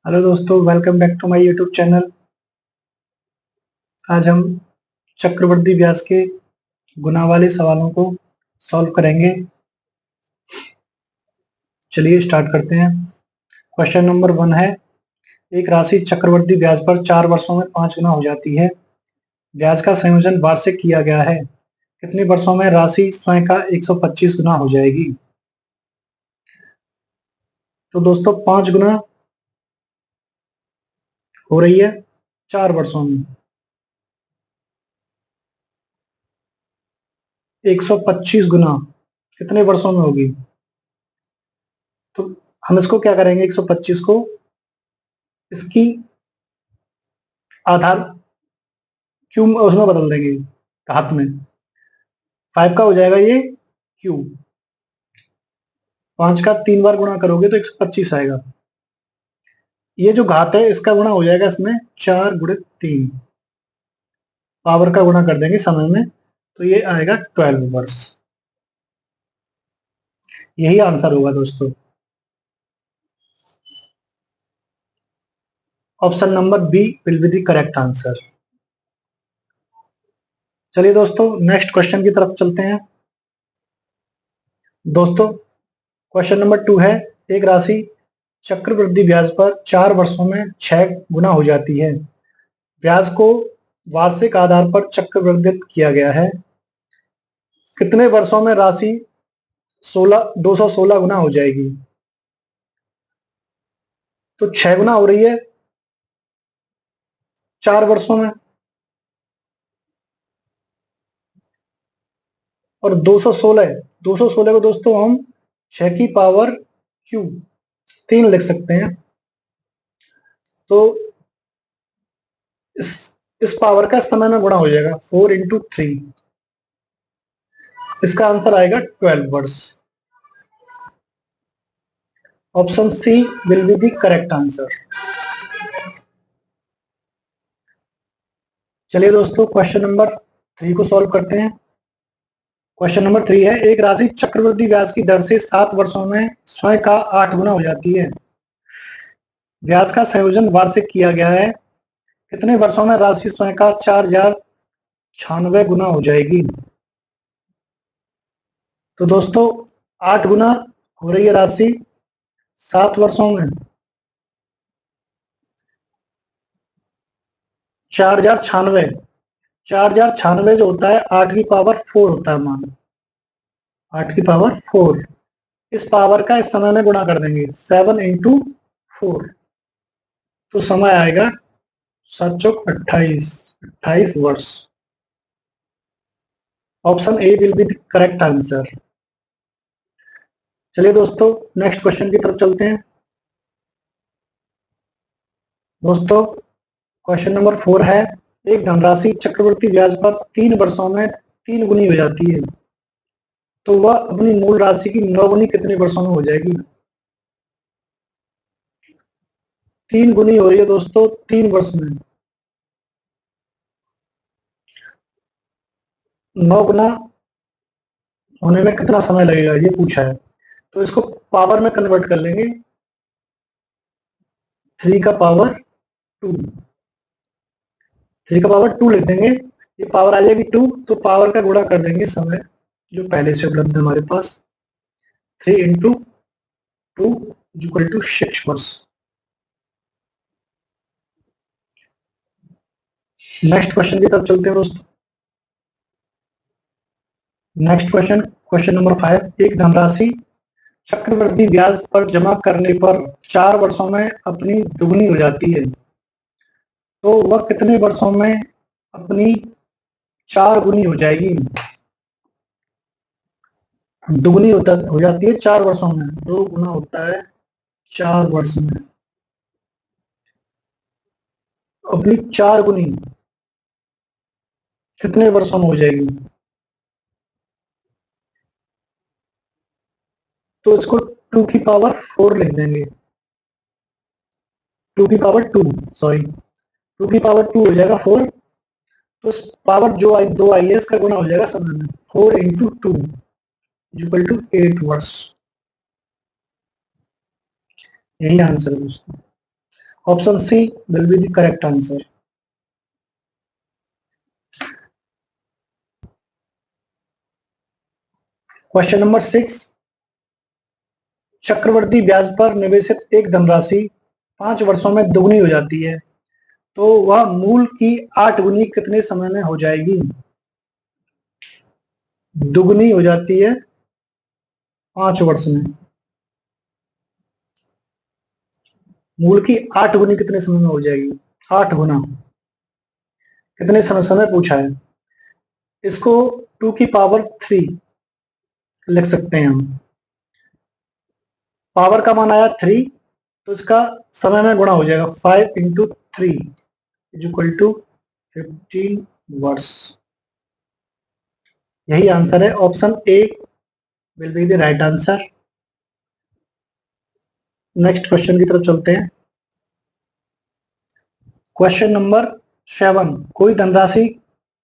Hello दोस्तों, welcome back to my YouTube channel. आज हम चक्रवृद्धि व्यास के गुणा वाले सवालों को सॉल्व करेंगे। चलिए स्टार्ट करते हैं। क्वेश्चन नंबर 1 है, एक राशि चक्रवृद्धि ब्याज पर 4 वर्षों में 5 गुना हो जाती है। ब्याज का संयोजन वार्षिक किया गया है। कितने वर्षों में राशि स्वयं का 125 गुना हो जाएगी? तो दोस्तों 5 गुना हो रही है 4 वर्षों में। 125 गुना कितने वर्षों में होगी? तो हम इसको क्या करेंगे, 125 को इसकी आधार क्यू उसमें बदल देंगे, घात में। 5 का हो जाएगा ये क्यू। 5 का 3 बार गुणा करोगे तो 125 आएगा। ये जो घात है इसका गुणा हो जाएगा इसमें 4 गुणित 3, पावर का गुणा कर देंगे समय में, तो ये आएगा 12 वर्ष। यही आंसर होगा दोस्तों। Option number B will be the correct answer. चलिए दोस्तों नेक्स्ट क्वेश्चन की तरफ चलते हैं। दोस्तों क्वेश्चन नंबर 2 है, एक राशि चक्रवृद्धि ब्याज पर 4 वर्षों में 6 गुना हो जाती है। ब्याज को वार्षिक आधार पर चक्रवृद्धित किया गया है। कितने वर्षों में राशि 216 गुना हो जाएगी? तो 6 गुना हो रही है 4 वर्षों में, और 216 को दोस्तों हम 6 की पावर क्यू 3 लिख सकते हैं। तो इस पावर का समय में गुणा हो जाएगा 4 इंटू 3। इसका आंसर आएगा 12 वर्ष। Option C will be the correct answer. चलिए दोस्तों क्वेश्चन नंबर 3 को सॉल्व करते हैं। क्वेश्चन नंबर 3 है, एक राशि चक्रवृद्धि ब्याज की दर से 7 वर्षों में स्वयं का 8 गुना हो जाती है। ब्याज का संयोजन वार्षिक किया गया है। कितने वर्षों में राशि स्वयं का 4096 गुना हो जाएगी? तो दोस्तों 8 गुना हो रही है राशि 7 वर्षों में। 4096, 4096 जो होता है 8 की पावर 4 होता है मान, 8 की पावर 4। इस पावर का इस समय में गुणा कर देंगे 7 इंटू 4, तो समय आएगा 7 चौक 28, 28 वर्ष। Option A will be the correct answer. चलिए दोस्तों नेक्स्ट क्वेश्चन की तरफ चलते हैं। दोस्तों क्वेश्चन नंबर 4 है, एक धनराशि चक्रवृद्धि ब्याज पर 3 वर्षों में 3 गुनी हो जाती है, तो वह अपनी मूल राशि की 9 गुनी कितने वर्षों में हो जाएगी? 3 गुनी हो रही है दोस्तों 3 वर्ष में। 9 गुना होने में कितना समय लगेगा ये पूछा है, तो इसको पावर में कन्वर्ट कर लेंगे। 3 का पावर 2, 3 का पावर 2 लिख देंगे। ये पावर आ जाएगी 2, तो पावर का गुणा कर देंगे समय जो पहले से उपलब्ध है हमारे पास। 3 इंटू 2 इक्वल टू 6 वर्ष। नेक्स्ट क्वेश्चन की तरफ चलते हैं दोस्तों। नेक्स्ट क्वेश्चन, क्वेश्चन नंबर 5, एक धनराशि चक्रवृद्धि ब्याज पर जमा करने पर 4 वर्षों में अपनी दुगनी हो जाती है, तो वह कितने वर्षों में अपनी 4 गुनी हो जाएगी? दुगनी हो जाती है 4 वर्षों में, 2 गुना होता है 4 वर्ष में। अपनी 4 गुनी कितने वर्षों में हो जाएगी? तो इसको 2 की पावर 4 लिख देंगे। 2 की पावर 2, सॉरी 2 की पावर 2 हो जाएगा 4, तो पावर जो आई 2 आई है इसका गुना हो जाएगा समय में। 4 इंटू 2 इक्वल टू 8 वर्ष। यही आंसर है दोस्तों। Option C will be the correct answer. Question number 6, चक्रवृद्धि ब्याज पर निवेशित एक धनराशि 5 वर्षों में दुगनी हो जाती है, तो वह मूल की 8 गुनी कितने समय में हो जाएगी? दुगनी हो जाती है 5 वर्ष में, मूल की 8 गुनी कितने समय में हो जाएगी? 8 गुना कितने समय पूछा है। इसको 2 की पावर 3 लिख सकते हैं हम। पावर का मान आया 3, तो इसका समय में गुणा हो जाएगा। 5 इंटू 3 इज इक्वल टू 15 वर्ष। यही आंसर है, option A will be the right answer. Next question की तरफ चलते हैं। क्वेश्चन नंबर 7, कोई धनराशि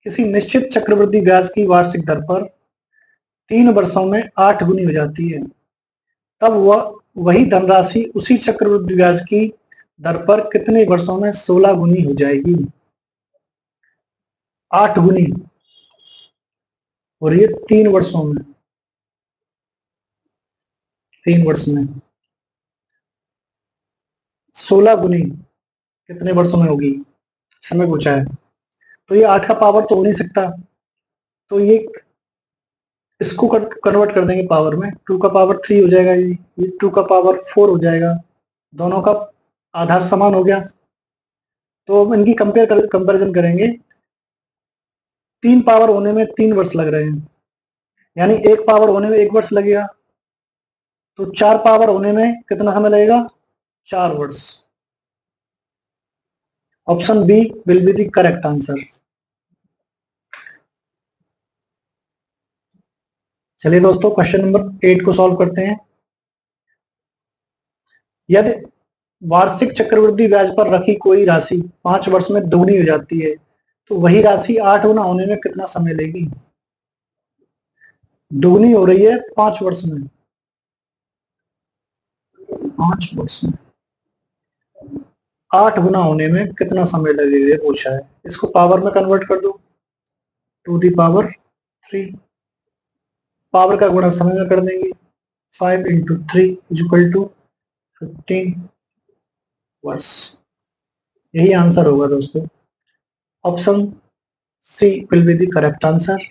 किसी निश्चित चक्रवृद्धि ब्याज की वार्षिक दर पर 3 वर्षों में 8 गुनी हो जाती है, तब वह वही धनराशि उसी चक्रवृद्धि ब्याज की दर पर कितने वर्षों में 16 गुनी हो जाएगी? 8 गुनी और ये 3 वर्षों में, 3 वर्ष में 16 गुनी कितने वर्षों में होगी, समय पूछा है। तो ये 8 का पावर तो हो नहीं सकता, तो ये इसको कन्वर्ट कर देंगे पावर में। 2 का पावर 3 हो जाएगा, ये 2 का पावर 4 हो जाएगा। दोनों का आधार समान हो गया, तो हम इनकी कंपैरिजन करेंगे। 3 पावर होने में 3 वर्ष लग रहे हैं, यानी 1 पावर होने में 1 वर्ष लगेगा, तो 4 पावर होने में कितना समय लगेगा? 4 वर्ष। Option B will be the correct answer. चलिए दोस्तों, क्वेश्चन नंबर 8 को सॉल्व करते हैं। यदि वार्षिक चक्रवृद्धि ब्याज पर रखी कोई राशि 5 वर्ष में दोगुनी हो जाती है, तो वही राशि 8 गुना होने में कितना समय लेगी? दोगुनी हो रही है 5 वर्ष में, 5 वर्ष में 8 गुना होने में कितना समय लगेगा ये पूछा है। इसको पावर में कन्वर्ट कर दो, 2 दी पावर 3। पावर का गुणा समय में कर देंगे, 5 इंटू 3 इज इक्वल टू 15 वर्ष। यही आंसर होगा दोस्तों, option C will be the correct answer.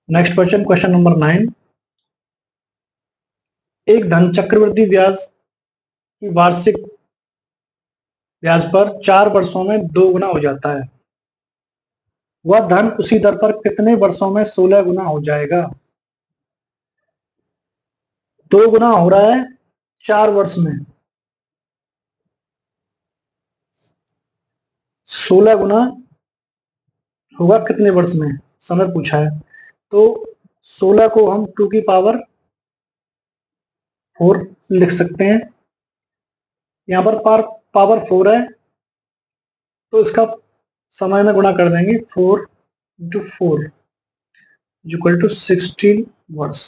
Next question, question number 9, एक धन चक्रवृद्धि ब्याज की वार्षिक ब्याज पर 4 वर्षों में 2 गुना हो जाता है, वह धन उसी दर पर कितने वर्षों में 16 गुना हो जाएगा? 2 गुना हो रहा है 4 वर्ष में, 16 गुना होगा कितने वर्ष में, समय पूछा है। तो 16 को हम 2 की पावर 4 लिख सकते हैं। यहाँ पर पावर 4 है, तो इसका समय में गुणा कर देंगे, 4 इंटू 4 इक्वल टू 16 वर्ष।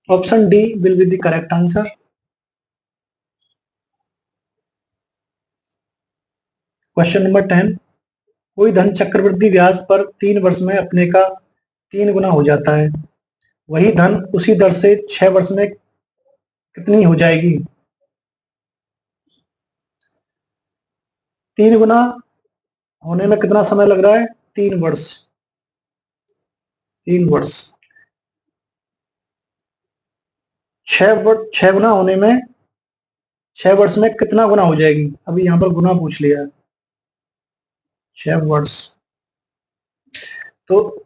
Option D will be the correct answer. Question number 10, कोई धन चक्रवृद्धि ब्याज पर 3 वर्ष में अपने का 3 गुना हो जाता है, वही धन उसी दर से 6 वर्ष में कितनी हो जाएगी? 3 गुना होने में कितना समय लग रहा है? 3 वर्ष, 3 वर्ष। 6 गुना होने में 6 वर्ष में कितना गुना हो जाएगी? अभी यहाँ पर गुना पूछ लिया है, 6 वर्ष। तो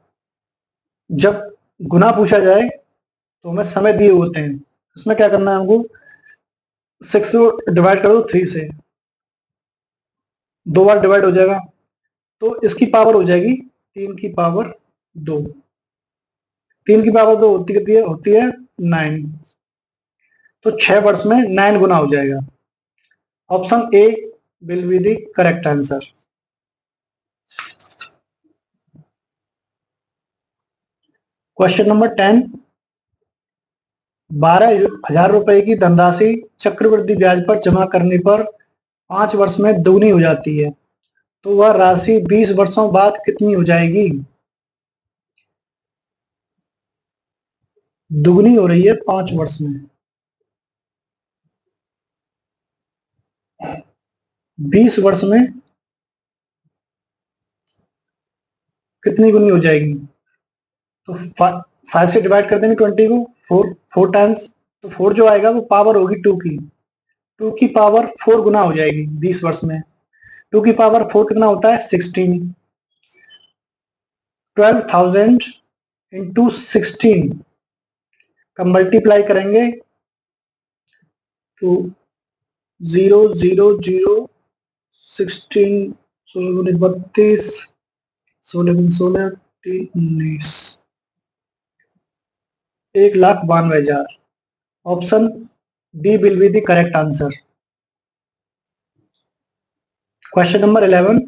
जब गुना पूछा जाए तो हमें समय दिए होते हैं, उसमें क्या करना है हमको? 6 को डिवाइड कर दो 3 से, 2 बार डिवाइड हो जाएगा, तो इसकी पावर हो जाएगी 3 की पावर 2। 3 की पावर 2 होती है 9, तो 6 वर्ष में 9 गुना हो जाएगा। Option A will be the correct answer. Question number 10, 12,000 रुपए की धनराशि चक्रवृद्धि ब्याज पर जमा करने पर 5 वर्ष में दोगुनी हो जाती है, तो वह राशि 20 वर्षों बाद कितनी हो जाएगी? दुगनी हो रही है 5 वर्ष में। 20 वर्ष में कितनी गुनी हो जाएगी? तो 5 से डिवाइड कर देंगे 20 को, 4 टाइम्स, तो 4 जो आएगा वो पावर होगी 2 की, 2 की पावर 4 गुना हो जाएगी 20 वर्ष में। 2 की पावर 4 कितना होता है? 16। 12,000 इंटू 16 का मल्टीप्लाई करेंगे तो 0,0,0 16 16 32 16 16 19 1,92,000। Option D will be the correct answer. Question number 11,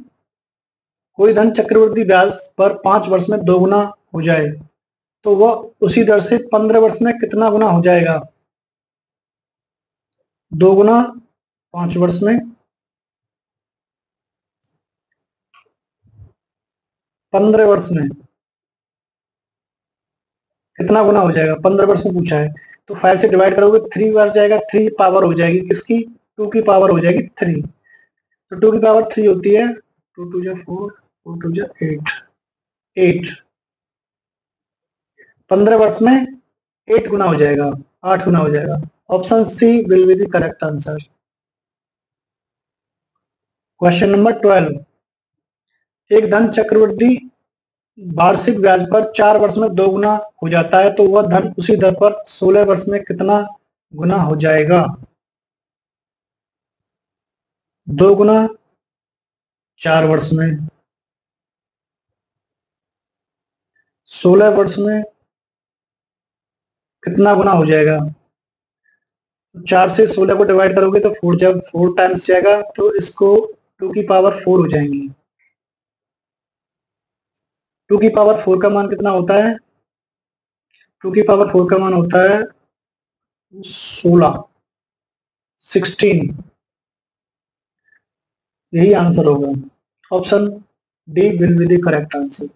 कोई धन चक्रवृद्धि ब्याज पर 5 वर्ष में दोगुना हो जाए तो वह उसी दर से 15 वर्ष में कितना गुना हो जाएगा? दोगुना 5 वर्ष में, 15 वर्ष में कितना गुना हो जाएगा? 15 वर्ष में पूछा है, तो 5 से डिवाइड करोगे 3 बार जाएगा, 3 पावर हो जाएगी किसकी? 2 की पावर हो जाएगी 3, तो 2 की पावर 3 होती है, 2 2 जा 4, 4 2 जा 8, 8। 15 वर्ष में 8 गुना हो जाएगा, 8 गुना हो जाएगा। Option C will be the correct answer. Question number 12, एक धन चक्रवृद्धि वार्षिक ब्याज पर 4 वर्ष में दोगुना हो जाता है तो वह धन उसी दर पर 16 वर्ष में कितना गुना हो जाएगा? दोगुना 4 वर्ष में, 16 वर्ष में कितना गुना हो जाएगा? 4 से 16 को डिवाइड करोगे तो 4 जब 4 टाइम्स जाएगा तो इसको 2 की पावर 4 हो जाएंगी। 2 की पावर 4 का मान कितना होता है? 2 की पावर 4 का मान होता है 16, 16। यही आंसर होगा। Option D will be the correct answer.